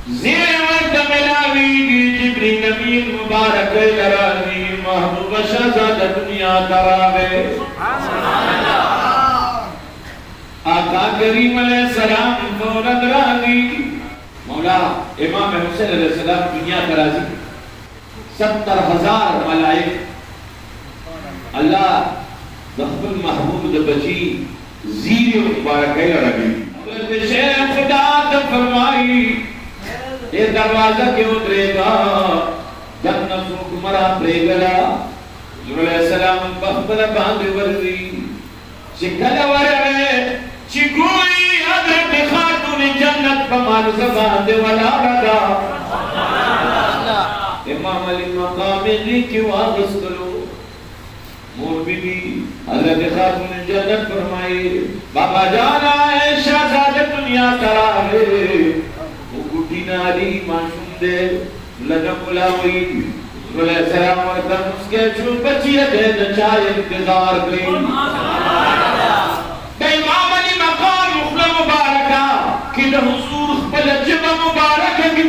زیر وقت ملاوی گی جبریل امین مبارک لرازی محبوب شہزاد دنیا تراوے آقا کریم علیہ السلام فورد راضی مولا امام حسین علیہ السلام دنیا ترازی 70,000 ملائک اللہ دخل محبوب دا بچی زیر مبارک لرازی حضرت شیخ خدا تا فرمائی یہ دروازہ کیوں اترے گا جنت حکمرہ پرے گلا علیہ السلام بخبر باندھ ورزی شکل ورے چگوئی حضرت خاتون جنت پمان زبان دے والا ردا امام علی مقام لی کیوں آغس کرو مور بی بی حضرت خاتون جنت فرمائی بابا جانا ہے شہزاد دنیا تراہے ناری معصوم دے لگا بلاوی علیہ السلام ورکن اس کے چھو بچیت ہے نچائے انتظار گئی کہ امام علی مقام مخلہ مبارکہ کہ دا حضور خبل جبہ مبارکہ کی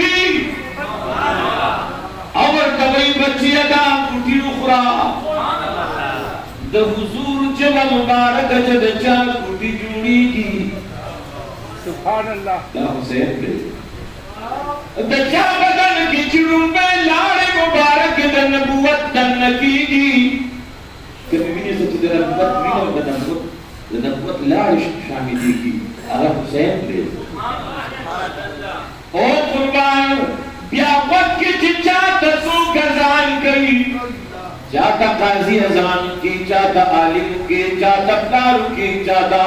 اور دوئی بچیت آنکوٹی اخرى دا حضور جبہ مبارکہ جد چال کوٹی جوڑی کی سبحان اللہ دا حسین دے دچا بدن کی چرون میں لاڑے مبارک دا نبوت دن کی گی کبھی بھی نہیں سکتے دا نبوت بھی نہ دا نبوت لاڑے شامی دی کی آقا حسین لے او قربان بیاوت کی چچا تسو کزان کئی چاہتا قاضی ازان کی چاہتا عالم کی چاہتا پتارو کی چاہتا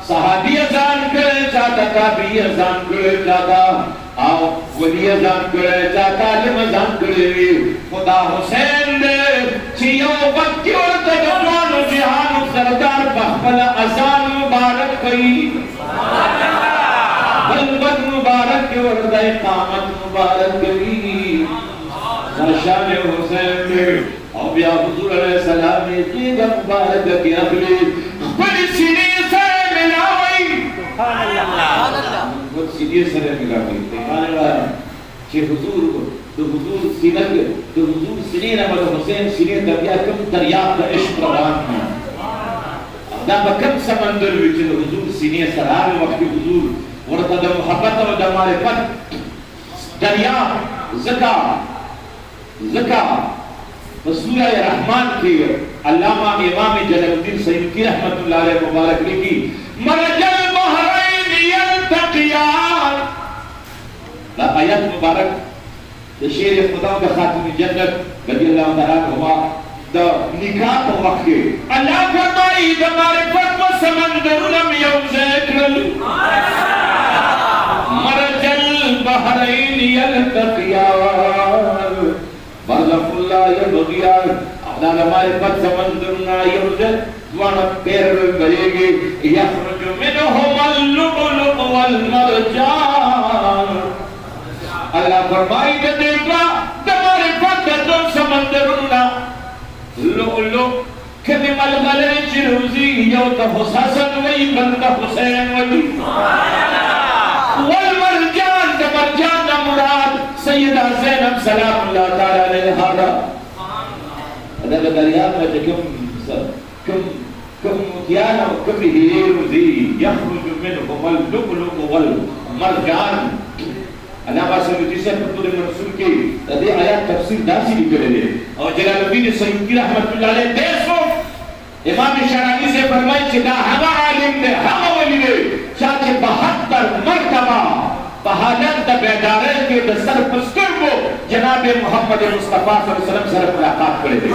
صحابی ازان کرے چاہتا تابعی ازان کرے چاہتا آؤ ولی ازان کرے چاہتا علم ازان کرے خدا حسین دے چیو وقتی ورد جوانو جہانو سردار بخبل ازان مبارک کئی بلبت مبارک کے ورد اقامت مبارک کئی شان حسین دے اور بیا حضور علیہ السلام نے قیدہ مبارک کی اخلی بڑی سینے سے ملاوئی بہت سینے سے ملاوئی دیکھانے والا کہ حضور کو تو حضور سینہ کے تو حضور سینے نمد حسین سینے دریا کم دریاب کا عشق روان ہے دا بکم سمندر وچے حضور سینے سرار وقت حضور ورطا دا محبت و دا معرفت دریاب زکا سورہ رحمان کی علامہ امام جلال الدین سیوطی رحمت اللہ علیہ مبارک لکھی مرج البحرین یلتقیان آیت مبارک شیر خدا کا خاتم جنت رضی اللہ تعالیٰ ہوا دا نکاح کو وقت کے اللہ فرمائی دا معرفت و سمندرم یوزیکل مرج البحرین یلتقیان برزق اللہ یبغیان اعداد معرفت سمندرنا یوزد وانا پیر بلے گے یخرج منہم اللؤلؤ والمرجان اللہ فرمائی کہ دیکھا معرفت دو سمندرنا لؤلؤ کبھی ملغلے چروزی یو تا حسن وی بندہ حسین وی والمرجان دا مرجان دا مراد سیدہ زینب سلام اللہ تعالیٰ علیہ حالا ادھا دریاب میں کم متیانا و کم ہیرو دی یخرج منہم اللؤلؤ والمرجان علامہ سیوطی سے پتر رسول کی دی آیات تفسیر داسی بھی کرے دے اور جلال الدین سیوطی رحمت اللہ علیہ دیسو امام شرعی سے فرمائی چھتا ہما عالم دے ہما ولی دے چاچے 72 مرتبہ بہادت دا بیدارے کے دا سر پسکر کو جناب محمد مصطفیٰ صلی اللہ علیہ وسلم سر ملاقات کرے دے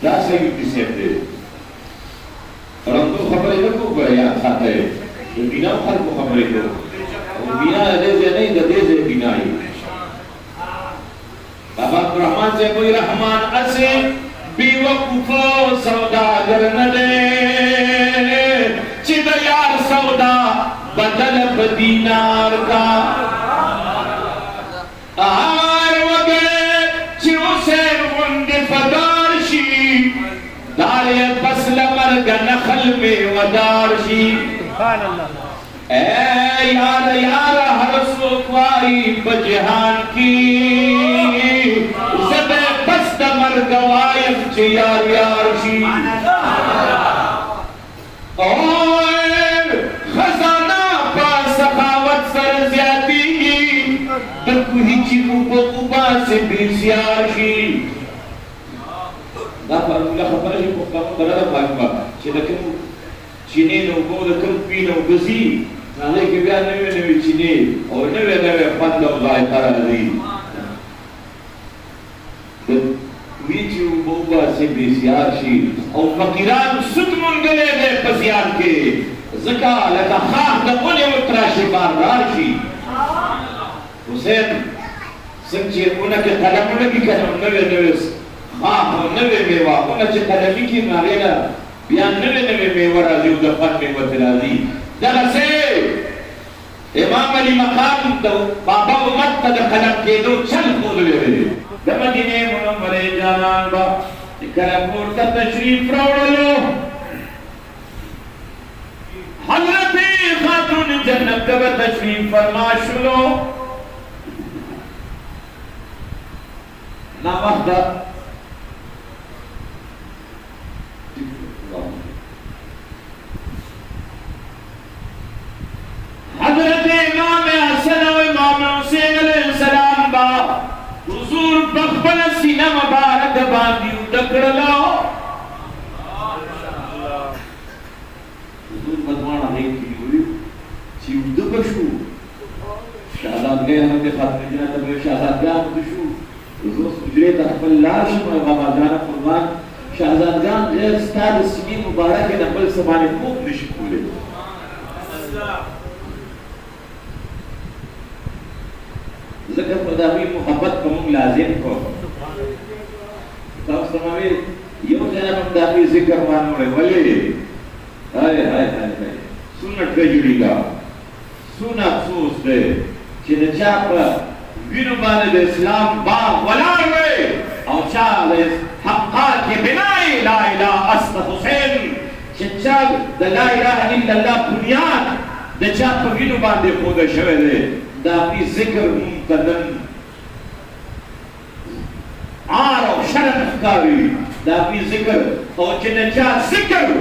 دا سیوطی سے دے اور ہم تو خبریں لکھو بیان کھاتا ہے جو بینا خلق کو خبریں دو بینا دیزے نہیں دا دیزے بینائی بابا عبدالرحمن سے کوئی رحمان اسے بی وقفو سوداگر ندے چید یار سودا بدل بدینار کا آر وگڑے چیو سے مند فدارشی دارے پسل مرگ نخل میں ودارشی اے یار یار ہر سوکوائی بجہان کی زد بست مرگوائیم چی یار یار شی خزانہ پا سخاوت سر زیادی کی دکوہی چی اوبا سے بیسیار شی دا فرمولا خبر شی مقام برادہ بھاگا چی لکن چینے نوگو لکن پی نوگزی نالے کے بیا نوے نوے چینے اور نوے نوے پند و ذائقہ رازی ویچی اوبا سے بیسیار شی اور فقیران سد منگلے دے پسیار کے زکا لکا خواہ دا انہیں اتراشی باردار شی حسین سنچے انہ کے قلم لگی کنم نوے نوے خواہ نوے میوہ انہ چے قلمی کی مارینا بیان نوے نوے میوہ رازی و دفن میوہ ترازی جلسے امام علی مقام دو بابا امت تا قلم کے دو چل خود لے رہے دمدینے منور جانان با کرم پورتا تشریف روڑلو حضرت خاتون جنت کا تشریف فرماشلو نا وقتا حضرت امام حسن و امام حسین علیہ السلام با حضور بخبل سینہ مبارک باندیو دکڑلو حضور مدوانا ہے کی ہوئی چیو دکشو شہزاد گئے ہم کے خاتم جنہ تبیر شہزاد گیا مدشو حضور سجرے تحفل لاش بابا جانا فرمان شہزاد گان غیر ستاد سینی مبارک نقل سبانے خوب نشکولے ذکر خداوی محبت کمونگ لازم کو تاو سماوی یوں جناب امدافی ذکر مانو رہے ولی آئے آئے آئے سنت گجڑی گا سن افسوس دے چھنے چاپا وینو باند اسلام با ولار ہوئے اور چاہ حقا کے بنائی لا الہ اسم حسین چھنے چاہ لا الہ الا اللہ بنیاد دے چاپا وینو باند خود شوئے دے داپی ذکر منتدن آر و شرم اخکاری داپی ذکر اور جنچا ذکر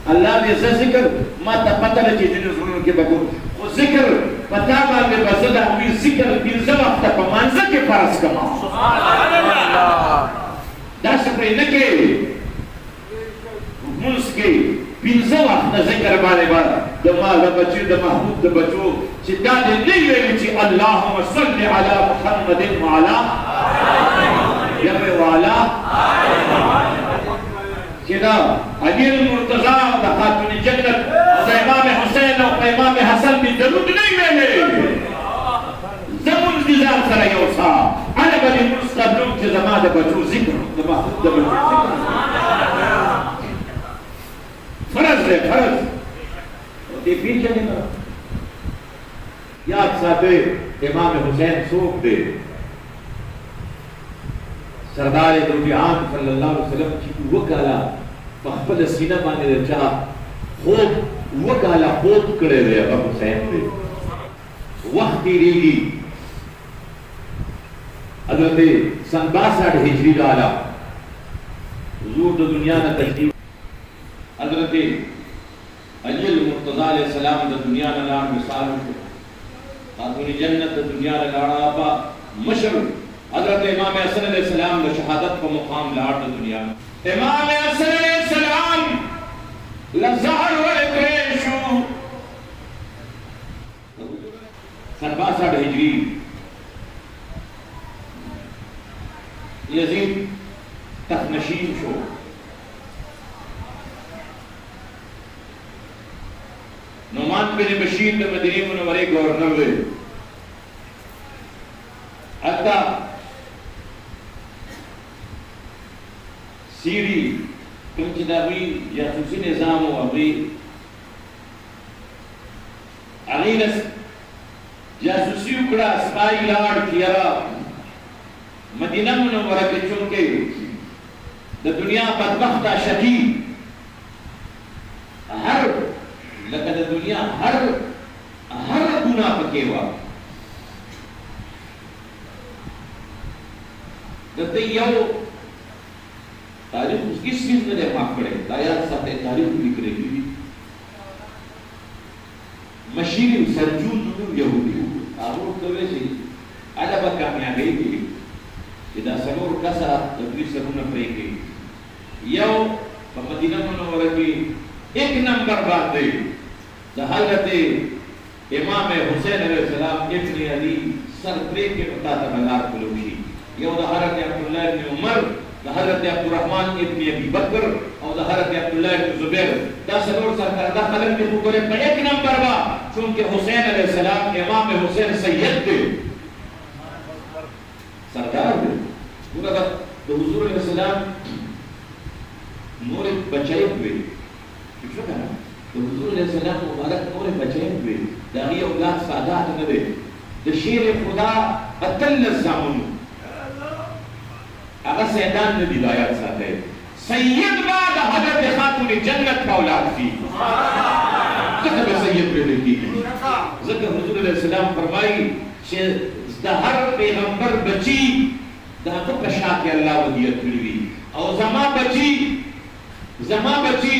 اللہ نے ذکر ما تا پتہ لچے جنہیں ضرور کے بکو وہ ذکر پتہ باندے بزد اپنی ذکر پیزا وقت پا منزل کے فرس کما دا سپری نکے منس کے پیزا وقت ذکر بارے بارا دماغ دا بچو دا محبوب دا بچو چی دادے نہیں لے چی اللہم صلی علی محمد وعلا یبے وعلا چی دا علی المرتضی دا خاتون جنت دا امام حسین و امام حسن بھی درود نہیں لے زمون دیزار سر یوسا علی بلی مستقبلوں چی زمان دا بچو ذکر دا محبوب دا بچو فرض ہے فرض دی پیچھے نہیں کرا یاد ساتھے امام حسین سوک دے سردار دو جہان صلی اللہ علیہ وسلم کی وکالا فخبل سینہ مانے دے چاہ خوب وکالا خوب کرے دے امام حسین دے وقتی ریگی حضرت سن 62 ہجری ڈالا حضور دو دنیا نہ تشریف حضرت علی المرتضی علیہ السلام دا دنیا نہ لار مثال کو خاتون جنت دا دنیا نہ لارا آبا مشر حضرت امام حسن علیہ السلام دا شہادت کو مقام لار دا دنیا میں امام حسن علیہ السلام لزہر ویتریشو سن 62 ہجری یزید تخنشین شو نعمان بن بشیر نے مدینہ منورے گورنر ہوئے حتی سیری کنچداوی جاسوسی نظام و اغیلس جاسوسی اکڑا اسپائی لارڈ کیا مدینہ منورہ کے چونکہ دا دنیا بدبختہ شدید ہر لکہ دا دنیا ہر مکے ہوا دتے یو تاریخ اس کس چیز میں دے ماں پڑے دایات ساتھ تاریخ لکھ رہی تھی مشیر سرجون نو یہودی آبور توے سی عجبہ کامیابی کی اذا سنور کسا تدریس سنون پرے گئی یو مدینہ منورہ کی ایک نمبر بات دے حضرت امام حسین علیہ السلام ابن علی سر پرے کے مطاطہ بلار کلوشی یو دا حضرت عبداللہ ابن عمر دا حضرت عبدالرحمن ابن ابی بکر اور دا حضرت عبداللہ ابن زبیر دا سنور سرکار دا خلق کے مقرے پر ایک نمبر با چونکہ حسین علیہ السلام امام حسین سید دے سردار دے پورا دا حضور علیہ السلام نور بچائے ہوئے کچھ کہا تو حضور علیہ السلام مبارک نور بچائے ہوئے داغی اولاد سادات نہ دے دا شیر خدا اتل الزامن اگر سیدان نے دیدایات ساتھ ہے سید بعد حضرت خاتون جنت کا اولاد تھی ذکر سید پہ دیکھی ذکر حضور علیہ السلام فرمائی دا ہر پیغمبر بچی دا تو پشا کے اللہ ودیت کری اور زما بچی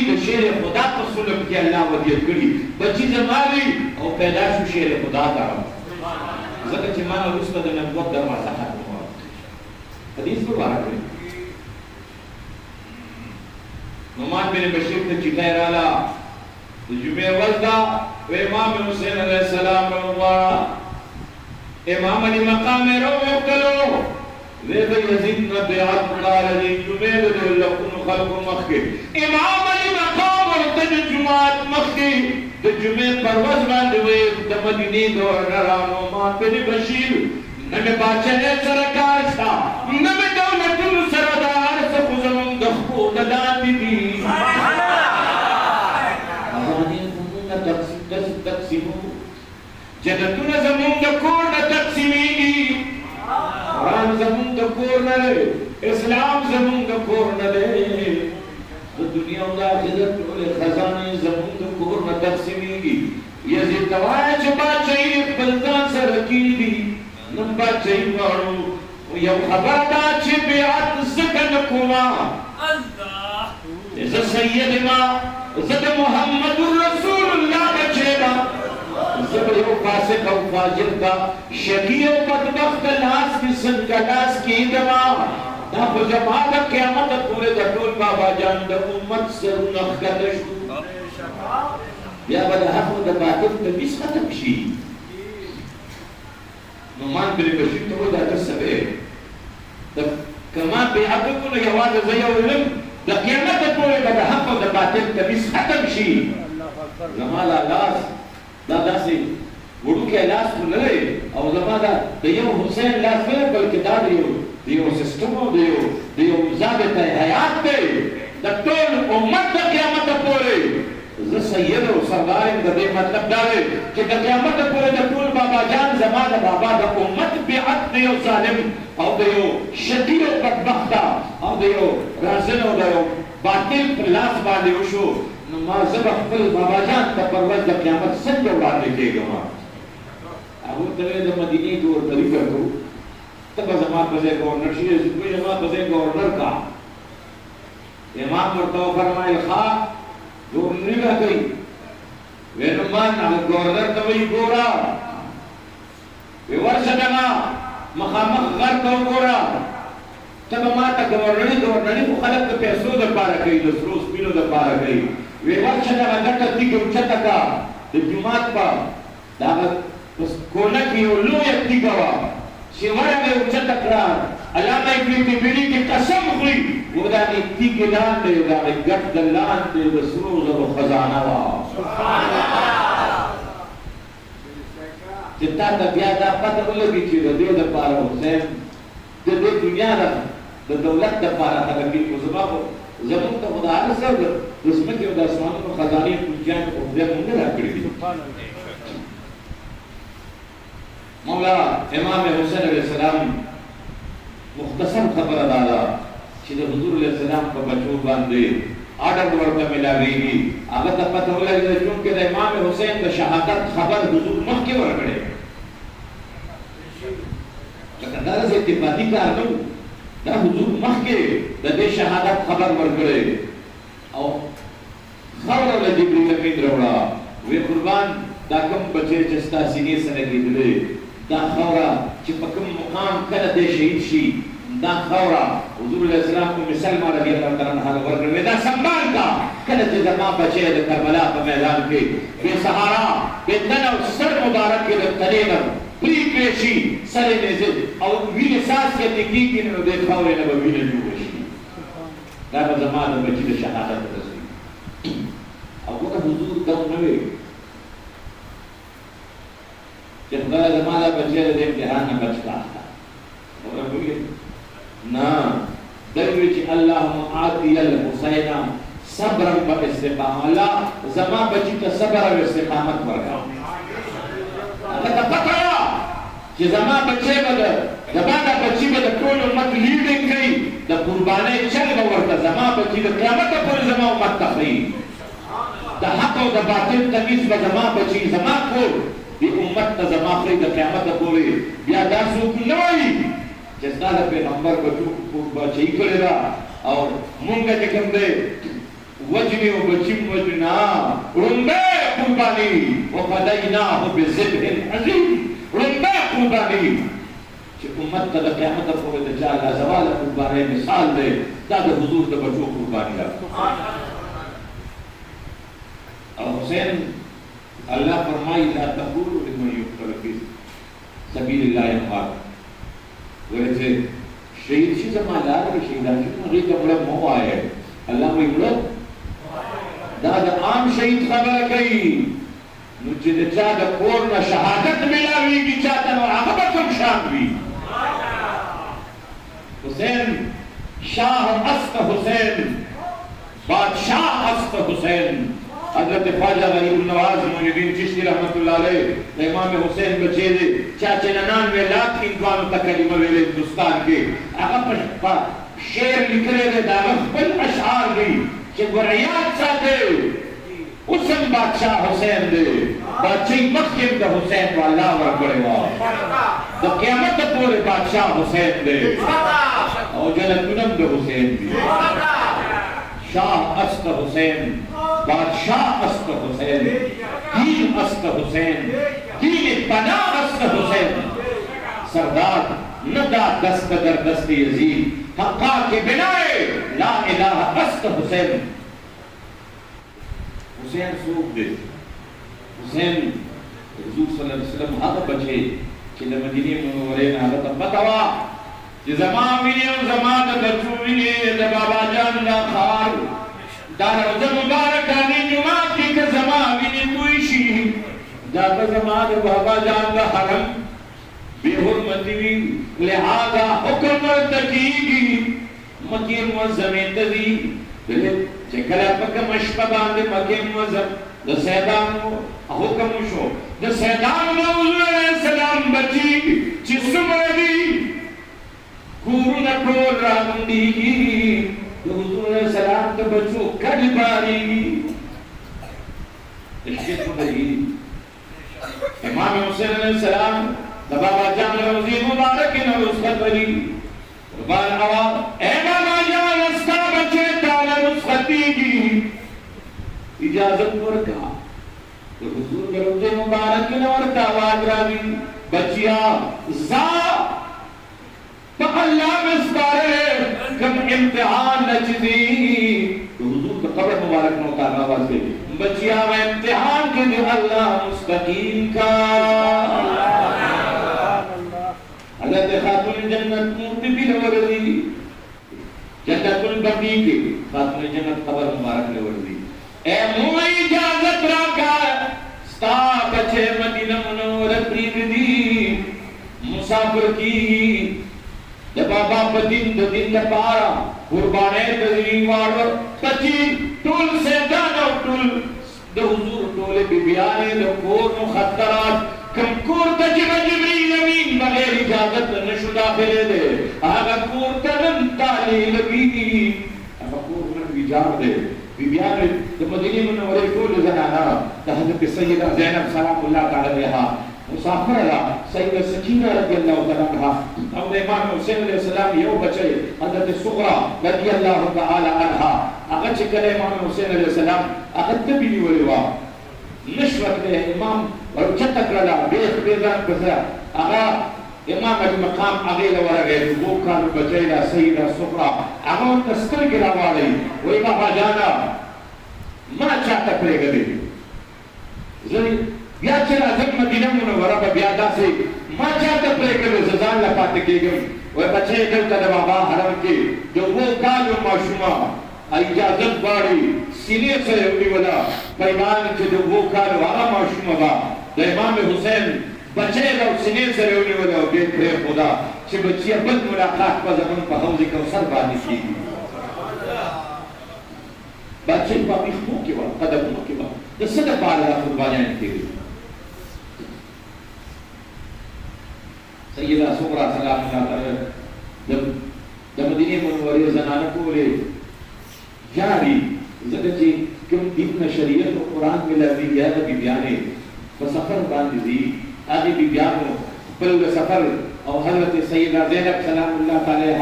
دا شیر خدا کو سلم کے اللہ ودیت کری بچی زما بھی اور پیدا شو شیر خدا کا ذکر چمانا رسول دا نبوت دروازہ حد ہوا حدیث پر بارا کریں نعمان بن بشیر نے چکہ رالا جمعہ وزدہ و امام حسین علیہ السلام روارا امام علی مقام رو اقتلو ویدہ یزید نبیعات مقال علی جمعہ دے لکن خلق مخی امام علی مقام ارتد جمعات مخی دے جمعہ پروز باندوے دے مدینی گورنر نعمان بن بشیر نمی باچنے سرکار سا نمی دولت سردار سا خزمون دخو دلاتی دی آزانی زمون تقسیمو جنتون زمون دکور نہ تقسیمی گی قرآن زمون دکور نہ لے اسلام زمون دکور نہ لے تو دنیا و آخرت والے خزانے زمون دکور نہ تقسیمی گی یزید دوائے چھپا چاہیے بلدان سے رکی دی نمبا چاہیے مارو یو خبر دا چھے بیعت سکن کما ایسا سید ما زد محمد رسول اللہ بچے گا زبر یو فاسق و فاجر کا شقی و بدبخت لاس کی سن کا لاس کی دما دا خو جماعت قیامت پورے دا ٹول بابا جان دا امت سر نخت شو یا بدا حق و دا باطل تبیس ختم شی نعمان بن بشیر تو دا تسبے دا کمان بے حق کو یواز زیو علم دا قیامت پورے دا حق و دا باطل تبیس ختم شی زمالا لاس دادا سے وڑو کے علاج کو نہ رہے اور زمانہ دیو حسین لاس میں بلکہ دا دیو سسٹمو دیو ضابط حیات دے دا طول امت دا قیامت پورے سید و سردار دا دے مطلب دارے کہ دا قیامت پورے دا طول بابا جان زمانہ بابا دا امت بیعت دیو ظالم اور دیو شدید و بدبختہ اور دیو رازن و دیو باطل پر لاس باندے وشو نمازب اخفل بابا جان تا پروز دا قیامت سن جوڑا لکھے گا ابو تلے دا مدینی دور طریقہ کو تب زمان بزے گورنر شیئے کوئی زمان بزے گورنر کا امام مرتو فرمائے خواہ گورنری کا کئی وینمان اگر گورنر توی گورا ورش دنا مخامخ غر تو گورا تب ماتا گورنری کو خلق دا پیسو دا پارا کئی دا سروس پیلو دا پارا کئی ورش دنا گٹا دیگه اچھتا کا دا جماعت پا دا کونکی اولو یک دیگه وا شیوارا میں اچھتا کرار علامہ اکلیتی بیری کی قسم ہوئی وہ دا نیتی کے لان دے دا گٹ دلان دے دا سروز و خزانہ وا جتا تا بیا دا پتہ لگی چی دا دیو دا پارا حسین دا دے دنیا دا دولت دا پارا تا لگی کو زمان تا خدا آنے سر رسمت و دا اسمان و خزانی پوچھان کو خدا مندر آکڑی دی مولا امام حسین علیہ السلام مختصر خبر دادا چیز حضور علیہ السلام کا بچوں باندے آڈر ورکا ملا گئی گی آگا تا پتہ ہو لگی چونکہ دا امام حسین کا شہادت خبر حضور مخ کے ورکڑے ارتباطی کار نو دا حضور مخکې د دې شهادت خبر ورکړی او خاوره له جبريل امین راوړه وی قربان دا کوم بچی چې ستا سینې سره لیدلی دا خاوره چې په کوم مقام کله دی شهید شي دا خاوره حضور علیه السلام ام سلمہ رضی الله تعالی عنها ورکړې دا سنبال کا کله چې زما بچی د کربلا په میدان کې بے سهارا بے تن او سر مبارک کې د تلې نه پری کړی سره نزل او وینې ساس کې تکیږي نو د خاورې نه به وینې جوړ شي دا به زما د بچی د شهادت رسي او ګوره حضور دا نه وی چې خدای زما د بچی د امتحان نه بچ کړه ورته نا دوی چې اللهم آتی الحسین صبر و استقامت الله زما بچی ته صبر او استقامت ورکړه لکه پته چې زما بچی به زما د بچی به د ټول امت لیډینګ کوي د قربانۍ چل به ورته زما بچی د قیامت پورې زما امت ته ښیي د حق او د باطل تمیز به زما بچی زما کور د امت ته زما ښیي د قیامت پورې بیا دا څوک نه وایي چې ستا د پیغمبر بچی کړی ده او مونږ چې کوم دی وجنی و بچیم وجنا رنبے قربانی وفدیناہ بذبح عظیم رنبے قربانی چې امت ته د قیامت پورې د چا لا زوال قربانی مثال دی دا د حضور د بچو قربانی ده او حسین اللہ فرمائی لا تقولوا لمن يقتل في سبيل الله اموات ویسے شہید شی زما لار شهیدان شي هغه ته مړ مو آئے الله وی مړ دا د عام شهید خبره کوي نو چې د چا د کور نه شهادت ملاویږي چاته نو هغه به کوم شان وي حسین شاہ است حسین بادشاہ است حسین حضرت خواجہ غریب النواز محی الدین چشتی رحمت اللہ علیہ امام حسین بچے دے چاچے 99 لاکھ انوانو تا کلمہ ویلے ہندوستان کے اگر شیر لکھرے دے داغت بل اشعار دی کہ گریاد ساتے اسم بادشاہ حسین دے بادشاہی مخیم دا حسین والا ورکڑے وا دا قیامت پورے بادشاہ حسین دے اور جنتنم دا حسین دی شاہ است حسین بادشاہ است حسین دین است حسین دین پناہ است حسین سردار ندا دست در دست یزید حقا کے بنائے لا الہ است حسین حسین سوک دے حسین حضور صلی اللہ علیہ وسلم حق بچے کہ مدینی منورین حضرت بتوا کہ زمان وینے و زمان بچو وینے بابا جان دا خار دا روزہ مبارکانی جماعت کی کہ زمان وینے تویشی جاتا زمان بابا جان دا حرم بے حرمتی وی لہذا حکم تکیگی مکیم و زمین تزی چکل پکم اشپدان دے مکیم و زمین دا سیدان حکم شو دا سیدان حضور علیہ السلام بچی چس مردی کورنا ٹول راندی حضور علیہ السلام کا بچو کڑ باری اشکت مدری امام حسین علیہ السلام بابا جان روزی مبارک نہ رسخت بری قربان آواز اے بابا جان استا بچے تالا رسختی کی اجازت ورکا حضور روزی مبارک نہ ورکا آواز راوی بچیا زا اللہ مستارے کم امتحان نچدی حضور کا قبر مبارک نوتا آواز دے بچیا میں امتحان کے دے اللہ مستقیم کا حضرت خاتون جنت مورتی بھی لوردی جنت البقی کے خاتون جنت قبر مبارک لوردی اے موئی اجازت راکا ستا بچے مدینہ منورت پریدی مسافر کی بابا بدین دین پارا قربانے تزرین وارو پچی ٹول سیدان اور ٹول دو حضور ٹولے بی بیانے دو کور مخطرات کم کور تجب جبریل امین بغیر اجازت نشو داخلے دے آگا کور تنم تالی لگی آگا کور من بیجار دے بی بیانے دو مدینی منورے ٹول زنانا دا حضرت سیدہ زینب سلام اللہ تعالی علیہا مسافر اللہ سیدہ سکینہ رضی اللہ تعالیٰ عنہ اور امام حسین علیہ السلام یو بچے حضرت صغرا رضی اللہ تعالیٰ عنہ اگر چکر امام حسین علیہ السلام اگر تبینی ولیوا نشوت دے امام اور چتک رلا بیخ بیدان بزرا اگر امام علی مقام اغیل ورگے وہ کان بچیلہ سیدہ صغرا اگر تستر گرا والی وہی بابا جانا ما چاہتا پرے گلے ذری بیا چرا زم مدینہ منورہ با بیادا سے ما چاہتا پرے گلے ززان لپاتے کے گئے وہ بچے دلتا دبابا حرم کے جو وہ کالو معشومہ اجازت باری سینے سے ہوئی ولا پیمان کے جو وہ کالو آغا معشومہ با دا امام حسین بچے لو سینے سے ہوئی ولا بیت پرے خدا چھ بچی بد ملاقات پا زمان پا حوضی کو سر بانی کی بچے پا بیخموں کی وقت قدموں کی وقت دس صدق بارا قربانیاں کی سیدہ صغرا سلام اللہ تعالی جب مدینی منوری زنانہ کو لے جاری زکر جی کم اتنا شریعت و قرآن میں لگی گیا نبی بیانے بسفر باندھی دی آگے بھی بیانو پل سفر اور حضرت سیدہ زینب سلام اللہ تعالی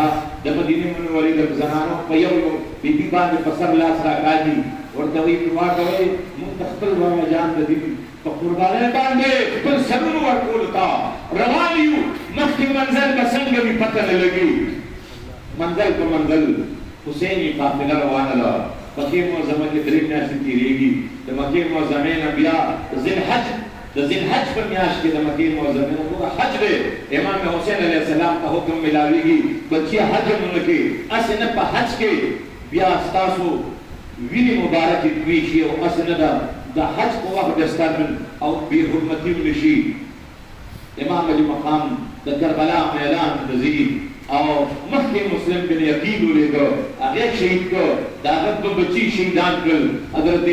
جب مدینی منوری جب زنانوں پیو بی بی باندھ پسر لا سراکا جی اور دوئی پروار دوئی منتخبل وانا جان دیم قربانے باندھے پل سرنو ورکولتا روانیو مخی منزل کا سنگ بھی پتہ لگی منزل کو منزل حسینی قافلہ روانہ لہا مکیم و زمان کے دریم نیاشتی تیرے گی مکیم و زمین انبیاء ذل حج پر نیاش کے مکیم و زمین انبیاء حج بے امام حسین علیہ السلام کا حکم ملاوی گی بچیا حج منکے اسنپا حج کے بیا استاسو وینی مبارکی دویشی و اسندا دا حج کو وقت دستان او بی حرمتی نشی امام علی مقام دا کربلا میلان دزید اور مخی مسلم بن یقیدو لے گو اگر شہید کو دا اگر دو بچی شہیدان کل حضرت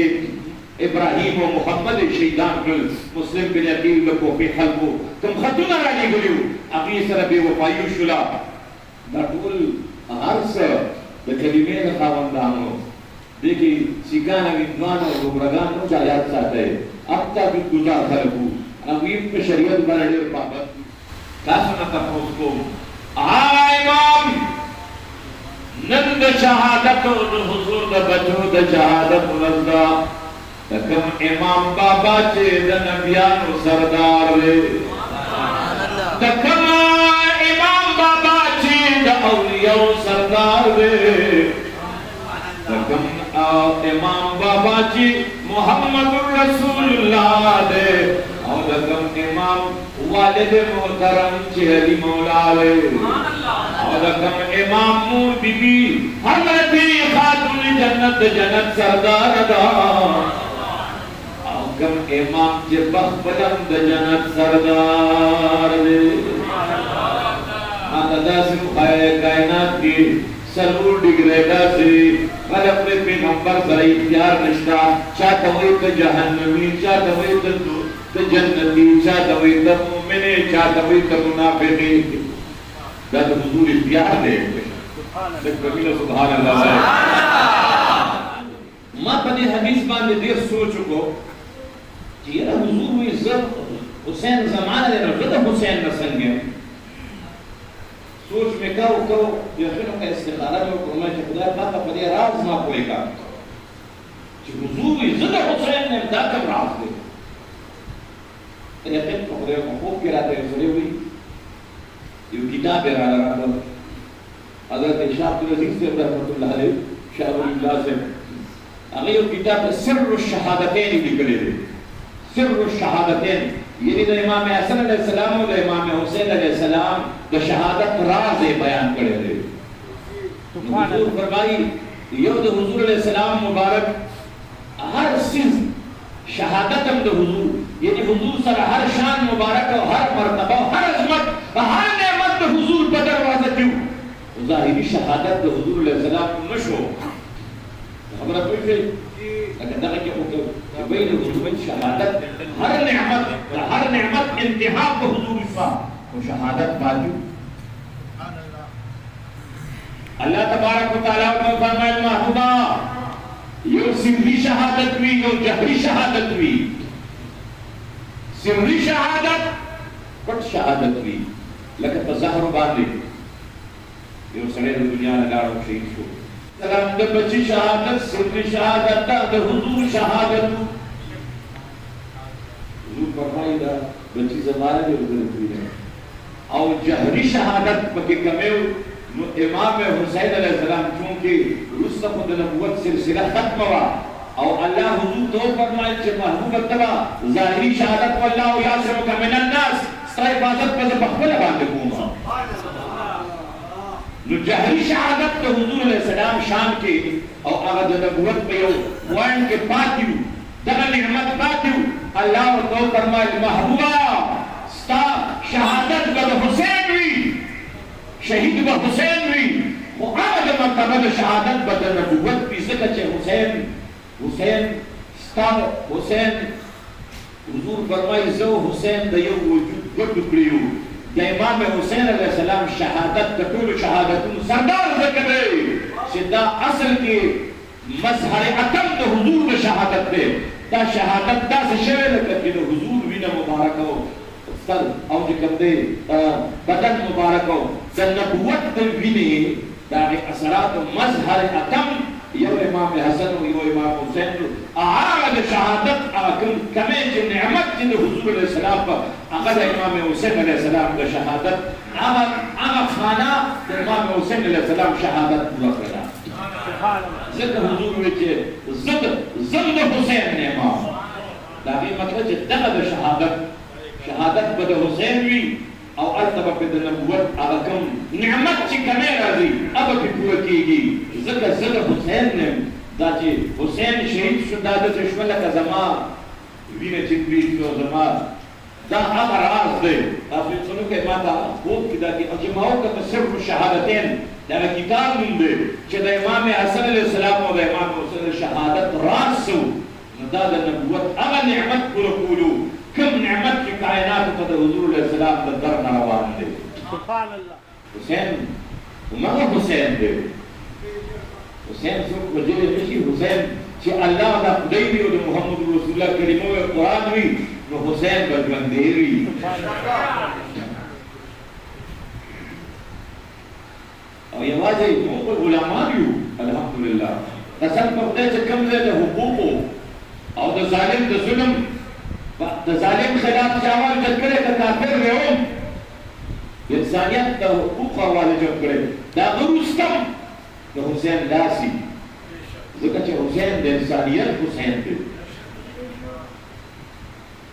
ابراہیم و محمد شہیدان کل مسلم بن یقید لکو پی خلقو تم خطو نہ رالی گلیو اقلی سر بے وفایو شلا دا طول عرص دا کلمین خواندانو دیکھی سیکانا ویدوان اور گمرگان نو جایات ساتا ہے اب تا بھی گزار خلقو اقویم پہ شریعت بنا دیر پاپت کاسنا تفوز کو آغا امام نند شہادت و حضور دا بچو دا شہادت ونزدہ تکم امام بابا چے دا نبیان و سردار لے تکم امام بابا چے دا اولیاء و سردار لے تکم امام بابا چے محمد رسول اللہ دے اور تکم امام والد محترم چے علی مولا لے اور تکم امام مور بی بی حضرتی خاتم جنت جنت سردار دا کم امام چے بخ بلند جنت سردار دے آتا دا سے مخائے کائنات کی سرور ڈگرے دا سے بل اپنے پیغمبر سر اختیار نشتا چاہتا ہوئی تا جہنمی چاہتا ہوئی تا جنتی چاہتا ہوئی تا مومنے چاہتا ہوئی تا منافقی دا تو حضور اختیار دے سبحان اللہ ماں پنے حدیث باندے دیر سوچو کو یہ حضور ہوئی عزت حسین زمانہ دے رجل حسین نسنگے سوچ میں کرو یقینوں کا استخارہ میں کرنا ہے خدا پاک پدے راز نہ کوئی کا کہ حضور ہوئی عزت حسین نے داکم راز دے یقین کو خدا محبوب کی رات رسولے ہوئی یہ کتاب ہے رانا رحمت حضرت شاہ عبدالعزیز سے رحمت اللہ علیہ شاہ اللہ سے اگر یہ کتاب سر الشہادتین نکلے دے سر الشہادتین یعنی دا امام حسن علیہ السلام و دا امام حسین علیہ السلام دا شہادت راز بیان کرے دے حضور فرمائی یہ دا حضور علیہ السلام مبارک ہر سز شہادت دا حضور یعنی حضور سر ہر شان مبارک و ہر مرتبہ ہر عظمت ہر نعمت دا حضور پر دروازہ کیوں ظاہری شہادت دا حضور علیہ السلام نشو ہمارا کوئی پھر لیکن دقیق کہ حکم بین حضور شہادت ہر نعمت انتہا کو حضور اسفا وہ شہادت باجو اللہ تبارک و تعالیٰ کو فرمائے محبوبہ یہ سری شہادت بھی یہ جہری شہادت بھی سری شہادت شهادت وي لکه په زهر باندې یو سړی د دنیا نه لاړ او شهید شو سلام د بچی شهادت سر شهادت د حضور شهادت حضور فرمایي دا بچی زمانه دی ورته او جهري شهادت پکې کمیو نو امام حسین علیہ السلام چونکہ رسل خود نبوت سلسلہ ختم ہوا او اللہ حضور تو فرمائے کہ محبوب تبا ظاہری شہادت واللہ یاسرک من الناس ستا حفاظت پر بخبل باندے گوما نو جہری شہادت تو حضور علیہ السلام شان کے او آغد نبوت پہ یو وائن کے پاتیو دغا نعمت پاتیو اللہ تو فرمائے محبوبہ ستا شہادت بد حسین ہوئی شہید با حسین ہوئی وہ آمد مرتبہ شہادت بدل نبوت بھی ذکر چھے حسین ستا حسین حضور فرمائی زو حسین دا یو وجود گرد کریو دا امام حسین علیہ السلام شہادت کتول شہادتون سردار ذکر دے سدہ اصل کی مظہر اتم دا حضور دا شہادت دے دا شہادت دا سے شوئے لکت کہ حضور وینا مبارک ہو سر او جکم دے بدن مبارک ہو دا نبوت دل وینے دا اثرات مظہر اتم یو امام حسن و یو امام حسین آغد شہادت آکم کمی چی نعمت چی حضور علیہ السلام پر آغد امام حسین علیہ السلام کا شہادت آغا خانہ امام حسین علیہ السلام شہادت پورا کرنا زد حضور وچے زد حسین نے امام لیکن مطلب چی دغد شہادت بد حسین وی او ارتبا پید نبوت آغاکم نعمت چی کمی رازی اب کی پورا کی گی ذکر حسین نے دا چی حسین شہید شدہ دا چشملہ کا زمان وین چکویت کو زمان دا آغا راز دے آپ نے سنو کہ ماتا خوب کی دا کی اجماؤ کا صرف شہادتین دا کتاب من دے چی دا امام حسن علیہ السلام و دا امام حسن شہادت راز سو دا نبوت اغا نعمت پورا کولو کم نعمت کی کائنات قد حضور علیہ السلام دا در نروان دے سبحان اللہ حسین امام حسین دے حسین سوک وجلے نشی حسین چی اللہ دا خدیوی و دا محمد رسول اللہ کریمو قرآن ہوئی نو حسین بجوندیری اور یہ واضح محمد غلامان یو الحمدللہ قسم پردے سے کم دے دا حقوقو اور دا ظالم دا ظلم دا ظالم خلاف چاوال جد کرے دا کافر رہوں انسانیت دا حقوق حوالے جب کرے دا غروستم دا حسین لاسی ذکر چھے حسین دا انسانیت حسین دے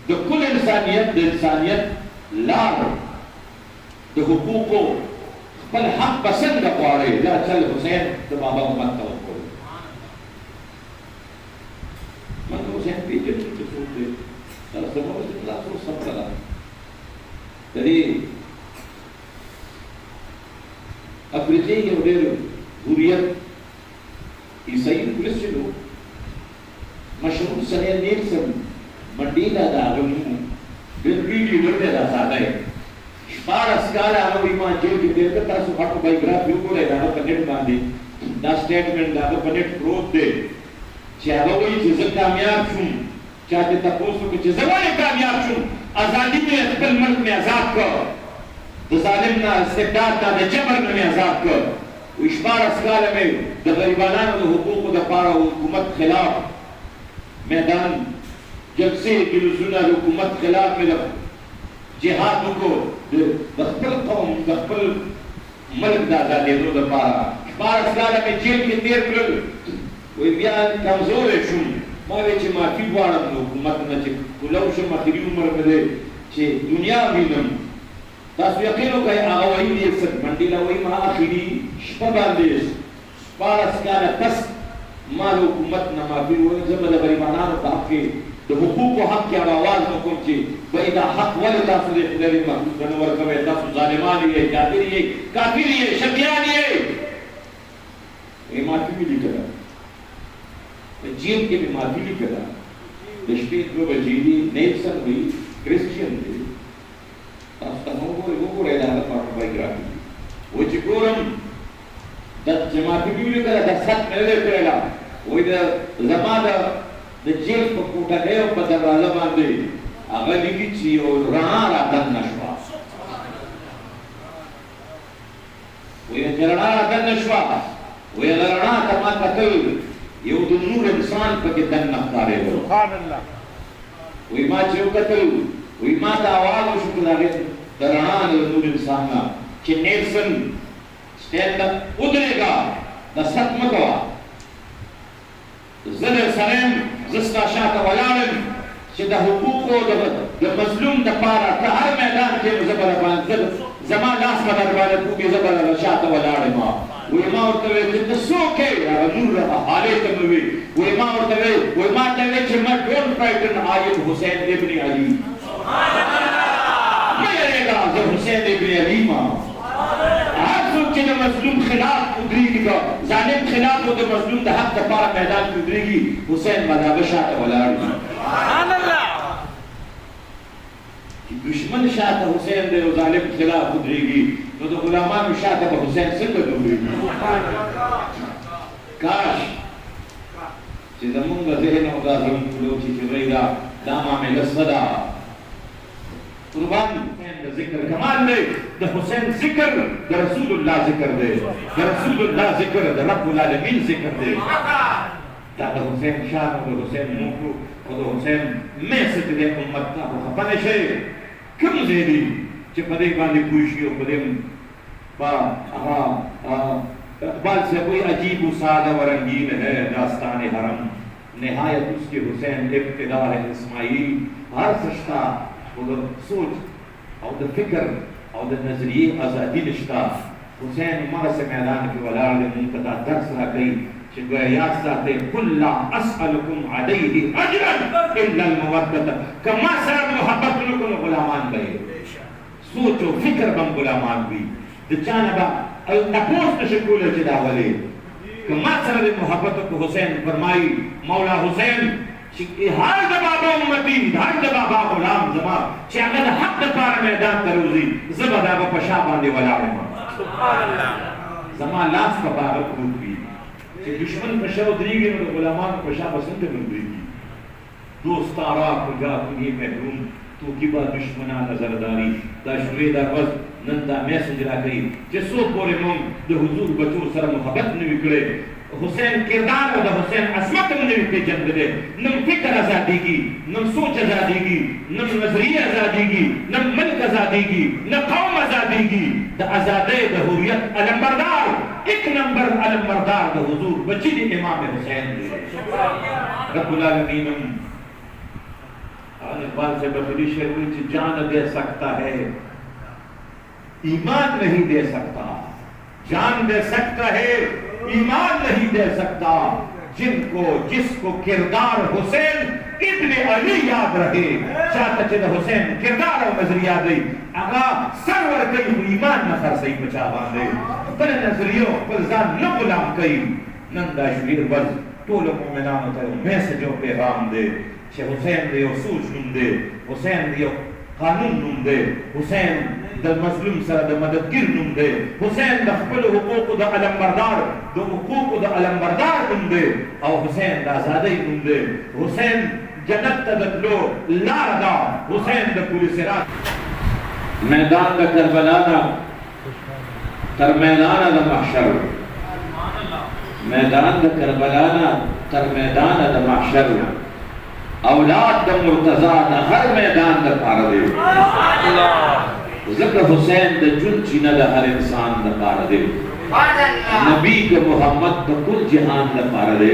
دا کل انسانیت دا انسانیت لار دا حقوقو بل حق پسند دا پوارے دا چل حسین دا بابا امت توقع من حسین پیجن کی سوچ دے سمجھ اللہ کو سب کلا یعنی افریقی کے وڈیر حریت عیسائی کرسچنو مشہور سنین نیلسن منڈیلا دا غنو بلوی لیڈر دے دا سادہ ہے شپار اسکال آگا ایمان جیل کی دیر کرتا سو ہاتو بائیگرافیو کو لے دا پنیٹ باندے دا سٹیٹمنٹ دا پنیٹ پروت دے چاہتا وہی چیزن کامیاب شون چاہتے تپوسو کہ زمانے کامیاب شون آزادی میں اقبل ملک میں آزاد کر دا ظالم نا استبداد دا جبر میں آزاد کر و اشبار اسکال میں دا غریبانان دا حقوق دا پارا حکومت خلاف میدان جلسے جلسونا حکومت خلاف میں دا جہاد کو دا خپل قوم دا خپل ملک دا آزادی دا پارا اشبار اسکال میں جیل کے تیر کرل وی بیان کمزور شون ماوی چه معافی بوارم نو حکومت نا چه کلوشم آخری عمر کده چه دنیا بینم تاسو یقینو که آغاوی دیکسد مندیلا وی ما آخری شپا باندیس پارس کانا پس مال حکومت نا معافی وی زبا دا غریبانانو تا حق کے دا حقوق و حق کی آواز نکم چه وی دا حق ولی تاسو دے خدری محبوب کنور کبه تاسو ظالمانی ہے جادری ہے کافری ہے شکیانی ہے وی معافی بھی کرا جیل کے بھی معافی نہیں کرا دشپیت کو بجیدی نیلسن ہوئی کرسچین تھے تاستا وہ کو رہا دا پاک بائیگرافی وہ چکورم دا معافی بھی نہیں کرا دا ست ملے کرا وہی دا زمان دا جیل پا کوٹا گئے و پا درالا باندے آگا لگی چی اور رہا را دن نشوا دارا دن نشوا وی لرنا کما قتل یو دو نور انسان پکی دن نختارے ہو سبحان اللہ وی ما چیو قتل وی ما تا آواز ہو شکل آگے درنا نور انسان نا چی نیلسن سٹینڈ ادرے گا دا ست مکوا زدر سرین زستا شاہ کا ولالن چی دا حقوق و دا مظلوم دا پارا تا ہر میدان کے زبر اپان زمان لاس مدر والا پوکی زبر اللہ شاہ تا ولالن ما وی ما ارتوے جد سوکے نور رہا حالے تموی وی ما ارتوے وی ما تاوے چی ما ڈون فرائٹن آیت حسین ابن علی میرے گا زب حسین ابن علی ما ہر سوچے دا مظلوم خلاف ادری گی گا ظالم خلاف دا مظلوم دا حق دا پارا میدان ادری گی حسین مدابہ شاہ تا ولالن سبحان اللہ دشمن شاہ تا حسین دے ظالم خلاف ادری گی تو تو غلامان شاہ تا حسین سنگ دوری گی کاش چی زمونگا ذہن ہوگا زمون کلوچی چی رئی دا داما میں لسفدا قربان حسین دا ذکر کمال دے دا حسین ذکر دا رسول اللہ ذکر دے دا رسول اللہ ذکر دا رب العالمین ذکر دے دا حسین شاہ دا حسین موکو دا حسین میں ستدے امت تا خپنے شئے کم زیدی چی پدے باندے پوشی و پدے با اقبال سے کوئی عجیب و سادہ و رنگین ہے داستان حرم نہایت اس کے حسین ابتدا ہے اسماعیل ہر سشتا وہ سوچ اور فکر اور نظریے آزادی نشتا حسین عمر سے میدان کے ولار دے منقطع درس رہا گئی چگویا یاد ساتے قُلْ لَا أَسْأَلُكُمْ عَلَيْهِ أَجْرًا إِلَّا الْمَوَدَّةَ کما سرد محبت لکن غلامان گئے سوچ و فکر بم غلامان بھی دچانا با نپوس نشکول جدا والے کما سرد محبت کو حسین فرمائی مولا حسین ہر دبابا امتی ہر دبابا غلام زمان چاہتا حق دپار میدان تروزی زبادہ با پشا باندے والا زمان لاس کا بارت خود بھی دشمن پشا ادری گئے اور غلامان پشا بسند بندری گی دوست آرا کجا کنی محروم تو کی با دشمنا نظرداری دا شوی دا وز نندا میسج را گئی جسو پورے من دا حضور بچو سر محبت نوکڑے حسین کردار و دا حسین عصمت نوکڑے جنگ دے نم فکر ازادی گی نم سوچ ازادی گی نم نظریہ ازادی گی نم ملک ازادی گی نم قوم ازادی گی دا ازادے دا حریت علم بردار ایک نمبر علم بردار دا حضور بچی دی امام حسین دے رب العالمینم اقبال سے بخری شروع جان دے سکتا ہے ایمان نہیں دے سکتا جان دے سکتا ہے ایمان نہیں دے سکتا جن کو جس کو کردار حسین ابن علی یاد رہے چاہتا چھتا حسین کردار و نظر یاد رہی اگا سرور کئی ایمان نخر سی بچا باندے پر نظریوں پر زان نہ غلام کئی نندہ شویر وز طول مومنان ہوتا ہے میسجوں پیغام دے چھے حسین دے سوچ نم دے حسین دے قانون نم دے حسین دا مظلوم سر دا مددگیر نم دے حسین دا خپل حقوق دا علم بردار دا حقوق دا علم بردار نم دے او حسین دا آزادی نم دے حسین جنت تدکلو لار دا حسین دا پولیس رات میدان دا کربلانا تر میدان دا محشر میدان دا کربلانا تر میدان دا محشر اولاد دا مرتضی دا ہر میدان دا پارا دے ذکر حسین دا جن چینہ دا ہر انسان دا پارا دے نبی کے محمد دا کل جہان دا پارا دے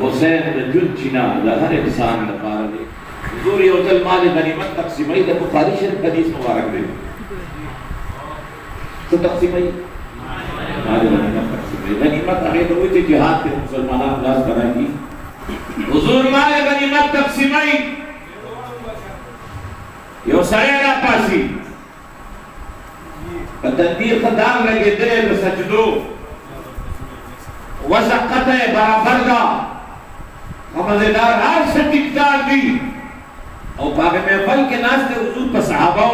حسین دا جن چینہ دا ہر انسان دا پارا دے حضور یوزل مال غنیمت تقسیمی دا بخاری شریف حدیث مبارک دے تو تقسیمی مال غنیمت تقسیمی غنیمت آگے تو ہوئی تھی جہاد کے مسلمانان اللہ بنا کی حضور مال غنیمت تقسیمی یو سریرہ پاسی تندیر خدام لگے دیر سجدو وزقت برابر دا خمزدار ہر سے ٹکتار دی اور پاک محفل کے ناس نے حضور پر صحابہ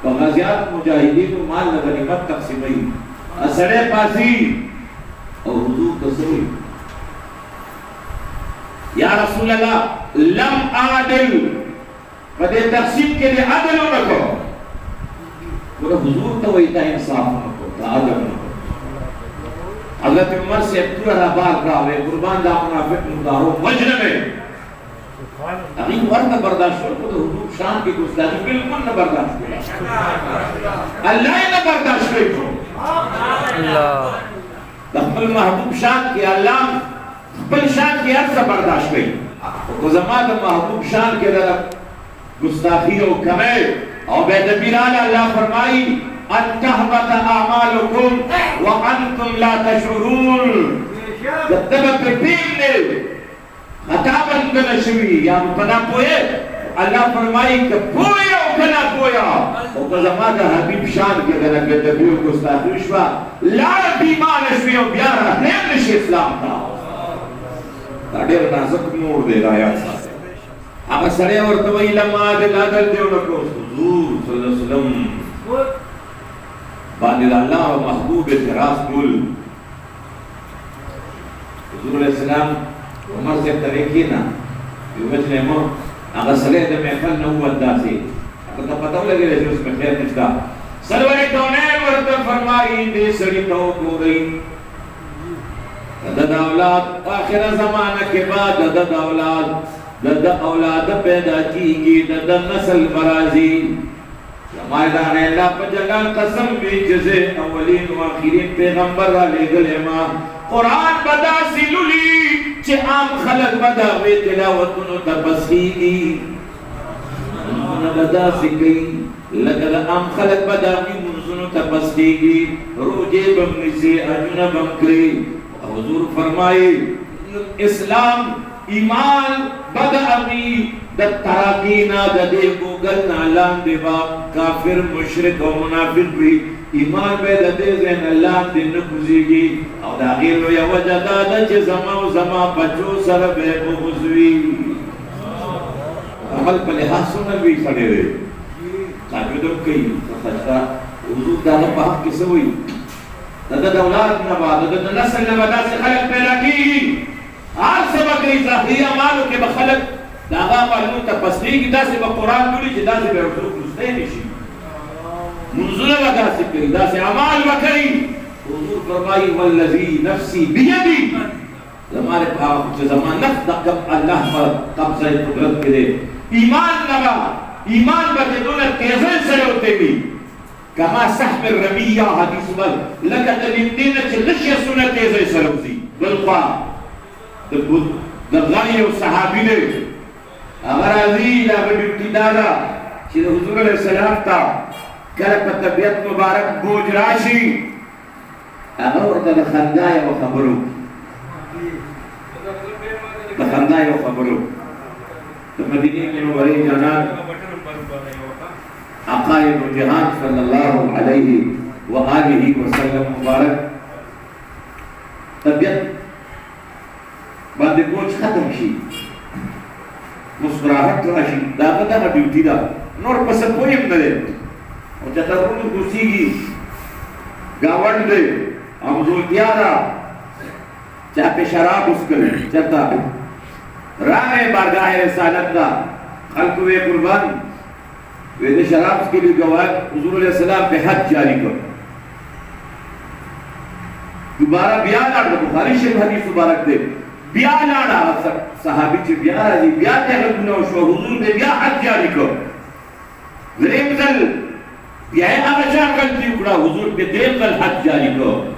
و غزیات مجاہدین و مال غنیمت تقسیمی اثرے پاسی اور حضور تصوی یا رسول اللہ لم عادل بدے تقسیم کے لئے عدل رکھو وہ حضور تو ویتا انصاف رکھو آدم حضرت عمر سے پورا بار راوے قربان دا منافق مدارو وجن میں اگین ورنہ برداشت کو تو حضور شان کی گستاخی بالکل نہ برداشت کو اللہ نہ برداشت کو اللہ دخل محبوب شان کی اللہ بل شان کی عرصہ برداشت گئی تو زمان محبوب شان کے در گستاخی و کمے اور بید بلال اللہ فرمائی ان تحبت اعمالکم وانتم لا تشعرون جتبہ پر دین نے خطا بند نشوی یا پنا پوئے اللہ فرمائی کہ پویا او کنا پویا او کا زمان حبیب شان کے در بید بیو گستاخی شوا لا بیمان شوی او بیارا رحم نشی اسلام تا دیر نازک موڑ دے رہا یا اگر سڑے ورطوئی لما دل عدل دیو لکو حضور صلی اللہ علیہ وسلم باندل اللہ و محبوب اعتراض کل حضور علیہ السلام عمر سے طریقی نا جو مجھنے مو اگر سڑے دے محفل نو ادا سے اگر تا پتہ لگے رہے اس میں خیر نشتا سرور کونین ورطا فرمائی دے سڑی تو کو گئی دد اولاد آخر زمانہ کے بعد دد اولاد پیدا کی گی دد نسل برازی ہمارے دانے اللہ پر جلال قسم بھی جزے اولین و آخرین پیغمبر را لے گلے ماں قرآن بدا سی لولی چھے عام خلق بدا وے تلاوتنو تپسی گی منزنو بدا سی گئی لگل عام خلق بدا وے منزنو تپسی گی روجے بمنی سے اجنہ بمکری حضور فرمائے اسلام ایمان بدعقی د تراکینا د دے گوگل نالان دے باپ کافر مشرک و منافق بھی ایمان بے د دے زین اللہ دے نکوزی گی او دا غیر و یا وجہ دادا چے زما و زما بچو سر بے بغزوی عمل پلے حاصل بھی کھڑے رہے تاکیدم کئی خشتا حضور دادا پاک کسے ہوئی دد اولاد نبا دد نسل نبا دا سے خلق پیدا کی آج سے بکری ظاہریہ مالو کے بخلق داغا پرنو تپسلی کی دا سے بقرآن دولی چی دا سے بے رسول کستے نشی منزل و دا سے کری دا سے عمال بکری حضور فرمائی والذی نفسی بیدی زمانے پاک چی زمان نفس دا کب اللہ پر قبضہ قدرت کے دے ایمان نبا ایمان بجدون تیزے سے ہوتے بھی کما سحب الرمیہ حدیث بل لکہ دلندین چی غشی سنت تیزے سے روزی بالقا دغانی و صحابی نے اگر عزیز اگر ڈیوٹی دادا چیز حضور علیہ السلام تا کرپ طبیعت مبارک بوج راشی اگر ورطا دخندائی و خبرو دخندائی و خبرو تو مدینی کے نوری جانان عقائد و جہان صلی اللہ علیہ وآلہ وسلم مبارک طبیعت باندے بوجھ ختم شی مسکراہٹ راشی داغا داغا ڈیوٹی دا نور پسر کوئی امدلے اور چاہتا رونو گوسی گی گاوڑ دے امزول دیارا چاہتے شراب اس کرے چاہتا راہ بارگاہ رسالت دا خلقوے قربان ویدے شراب اس کے لیے گواہ حضور علیہ السلام پہ حد جاری کر دوبارہ بیان آڑ بخاری شریف حدیث مبارک دے بیان آڑا صحابی چی بیان آجی بیان تیغل نوشو حضور دے بیان حد جاری کر دریم ذل بیان آغشان غلطی اکڑا حضور پہ دریم ذل حد جاری کر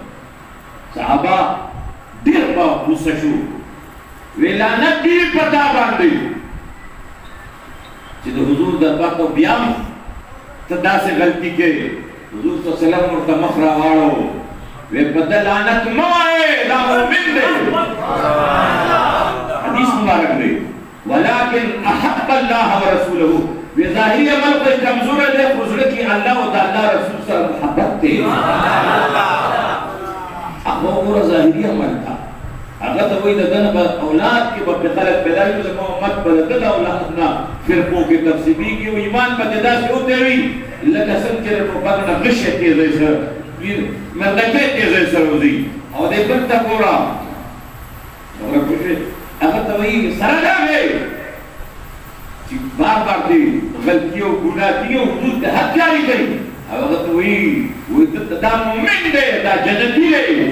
صحابہ دیر با حسشو ویلانت دیر پتا باندی چیز حضور در باقو بیان تدا سے غلطی کے حضور صلی اللہ علیہ وسلم مرتا مخرا وارو وے بدلانت موائے لا مومن دے حدیث مبارک دے ولیکن احق اللہ و رسولہ وے ظاہری عمل کو کمزور دے خضر کی اللہ و تعالی رسول صلی اللہ محبت دے اب وہ پورا ظاہری عمل تھا اگر تو وہی دن با اولاد کی بپی خلق پیدا ہی تو امت بدل اولادنا فرقوں کی تفسیبی کی وہ ایمان بددا سے ہوتے ہوئی لکہ سن کے رفو پاکنا غشہ کے ذیسا مردکے کے ذیسا روزی اور دے بنتا پورا اگر تو وہی سرگا ہے بار بار دی غلطیوں گناہتیوں حدود کے حد جاری کری وقت ويتدام من ده جنتي ليه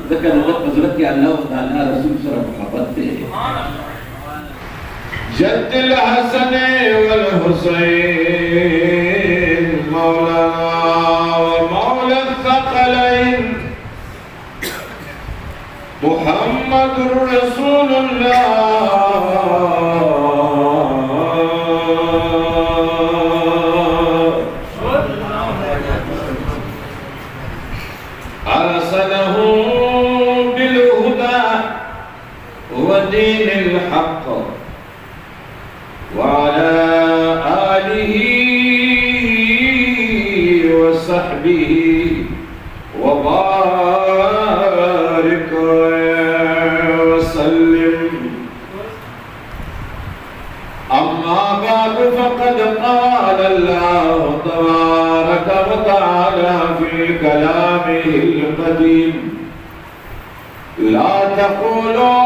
ذكر وقت حضرت الله تعالى رسول صلى الله عليه وسلم جد الحسن والحسين مولانا ومولى الثقلين محمد رسول الله أرسله بالهدى ودين الحق وعلى آله وصحبه وبارك وسلم. أما بعد فقد قال الله تبارك وتعالى في كلامه القديم لا تقولوا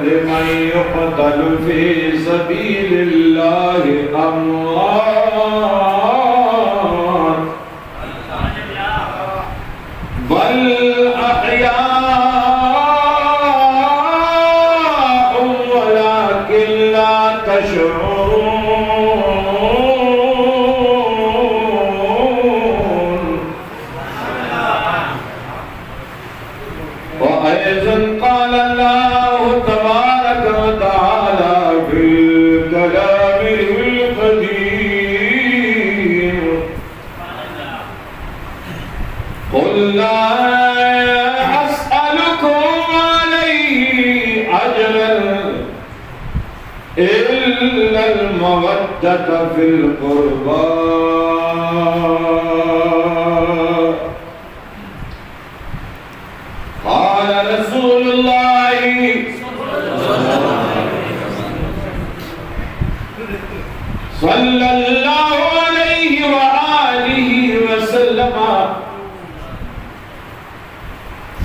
لمن يقتل في سبيل الله أموات بل أحياء ولكن لا تشعرون. وأيضا قال الله تبارك وتعالى في كلامه القديم قل لا أسألكم عليه أجرا إلا المودة في القربى. قال رسول الله صلى الله عليه وآله وسلم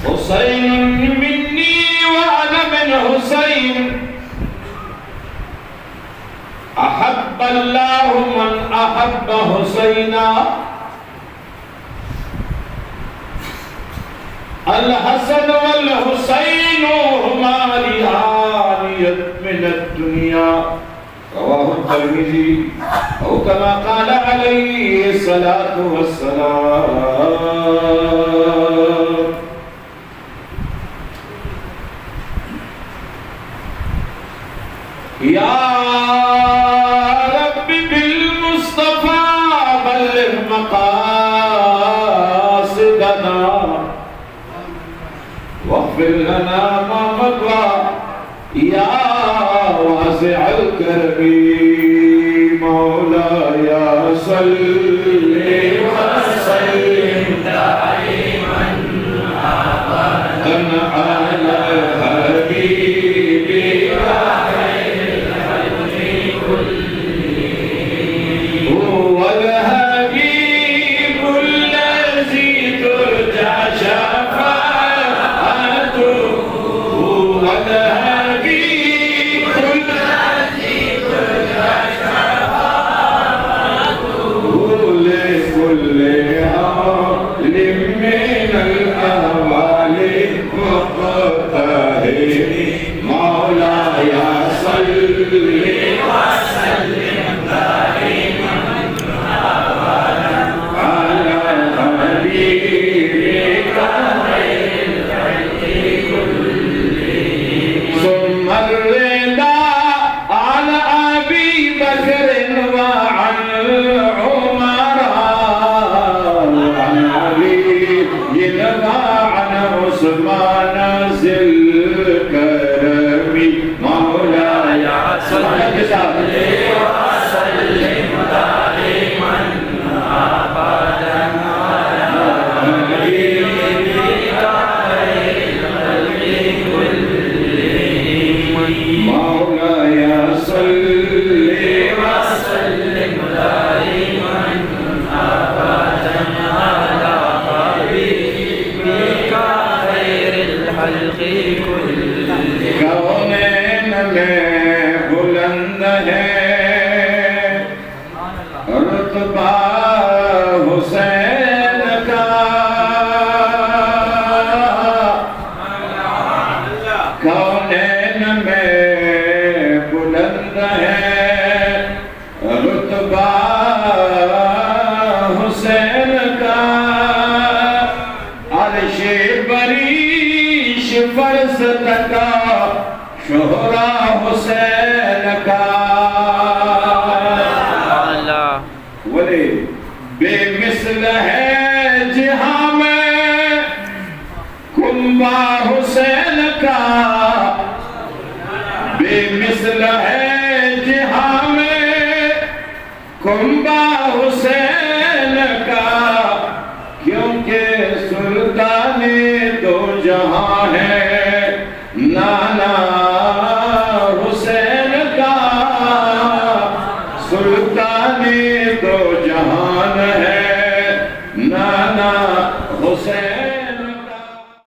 حسين مني وأنا من حسين أحب الله من أحب حسينا. الحسن والحسين هما ريحان من الدنيا رواه الترمذي أو كما قال عليه الصلاة والسلام. يا رب بالمصطفى بلغ مقاصدنا واغفر لنا ما مضى يا واسع الكرم. مولاي صل وسلم دائما أبدا على حبيبك خير الخلق كلهم هو الحبيب الذي ترجى شفاعته هو الحبيب الذي ترجى شفاعته کنبہ حسین کا بے مثل ہے جہاں میں، کنبہ حسین کا، کیونکہ سلطان دو جہاں ہے نانا حسین کا، سلطان دو جہاں